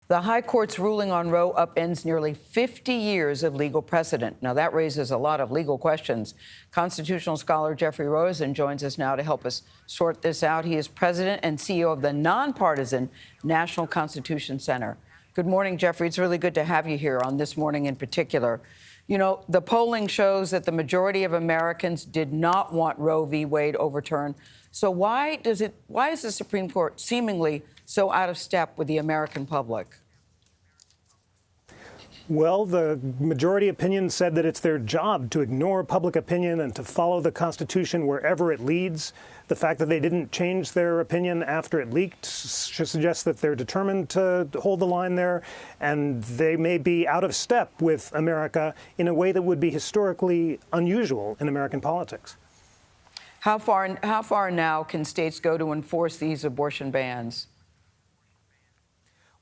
The High Court's ruling on Roe upends nearly 50 years of legal precedent. Now, that raises a lot of legal questions. Constitutional scholar Jeffrey Rosen joins us now to help us sort this out. He is president and CEO of the nonpartisan National Constitution Center. Good morning, Jeffrey. It's really good to have you here on This Morning in particular. You know, the polling shows that the majority of Americans did not want Roe v. Wade overturned. So why is the Supreme Court seemingly so out of step with the American public? Well, the majority opinion said that it's their job to ignore public opinion and to follow the Constitution wherever it leads. The fact that they didn't change their opinion after it leaked suggests that they're determined to hold the line there, and they may be out of step with America in a way that would be historically unusual in American politics. How far now can states go to enforce these abortion bans?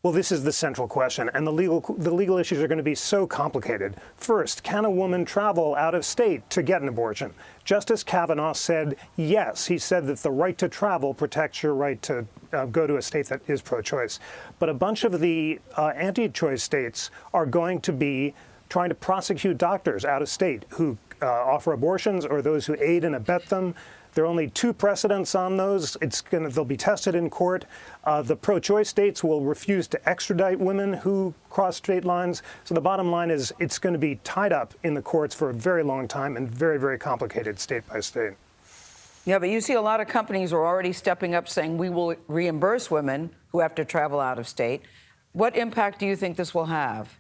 Well, this is the central question, and the legal issues are going to be so complicated. First, can a woman travel out of state to get an abortion? Justice Kavanaugh said yes. He said that the right to travel protects your right to go to a state that is pro-choice. But a bunch of the anti-choice states are going to be trying to prosecute doctors out of state who offer abortions or those who aid and abet them. There are only two precedents on those. They'll be tested in court. The pro-choice states will refuse to extradite women who cross state lines. So the bottom line is it's going to be tied up in the courts for a very long time and very, very complicated state by state. Yeah, but you see a lot of companies are already stepping up saying we will reimburse women who have to travel out of state. What impact do you think this will have?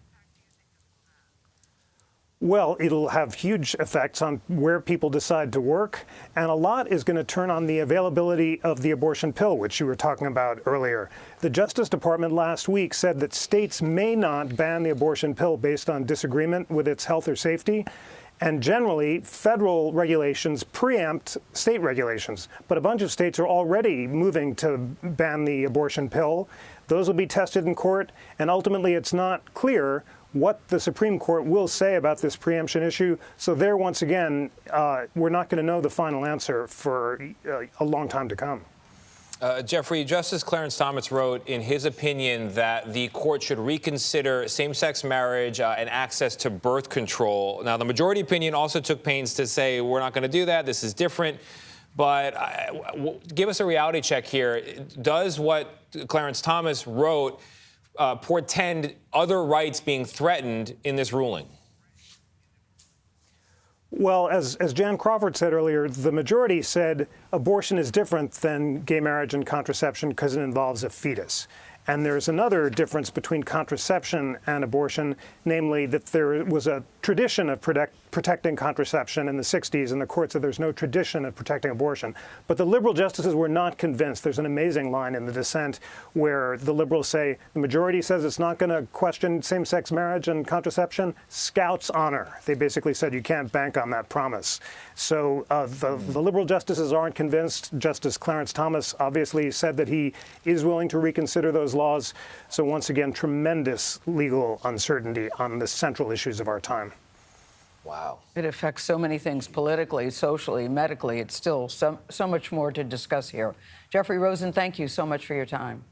Well, it'll have huge effects on where people decide to work, and a lot is going to turn on the availability of the abortion pill, which you were talking about earlier. The Justice Department last week said that states may not ban the abortion pill based on disagreement with its health or safety. And generally, federal regulations preempt state regulations. But a bunch of states are already moving to ban the abortion pill. Those will be tested in court, and ultimately it's not clear what the Supreme Court will say about this preemption issue. So there, once again, we're not going to know the final answer for a long time to come. Jeffrey, Justice Clarence Thomas wrote in his opinion that the court should reconsider same-sex marriage and access to birth control. Now, the majority opinion also took pains to say we're not going to do that. This is different. But give us a reality check here. Does what Clarence Thomas wrote portend other rights being threatened in this ruling? Well, as Jan Crawford said earlier, the majority said abortion is different than gay marriage and contraception because it involves a fetus. And there's another difference between contraception and abortion, namely that there was a tradition of protecting contraception in the 60s, and the court said there's no tradition of protecting abortion. But the liberal justices were not convinced. There's an amazing line in the dissent where the liberals say, the majority says it's not going to question same-sex marriage and contraception. Scouts honor. They basically said you can't bank on that promise. So the liberal justices aren't convinced. Justice Clarence Thomas obviously said that he is willing to reconsider those laws. So once again, tremendous legal uncertainty on the central issues of our time. Wow. It affects so many things politically, socially, medically. It's still so much more to discuss here. Jeffrey Rosen, thank you so much for your time.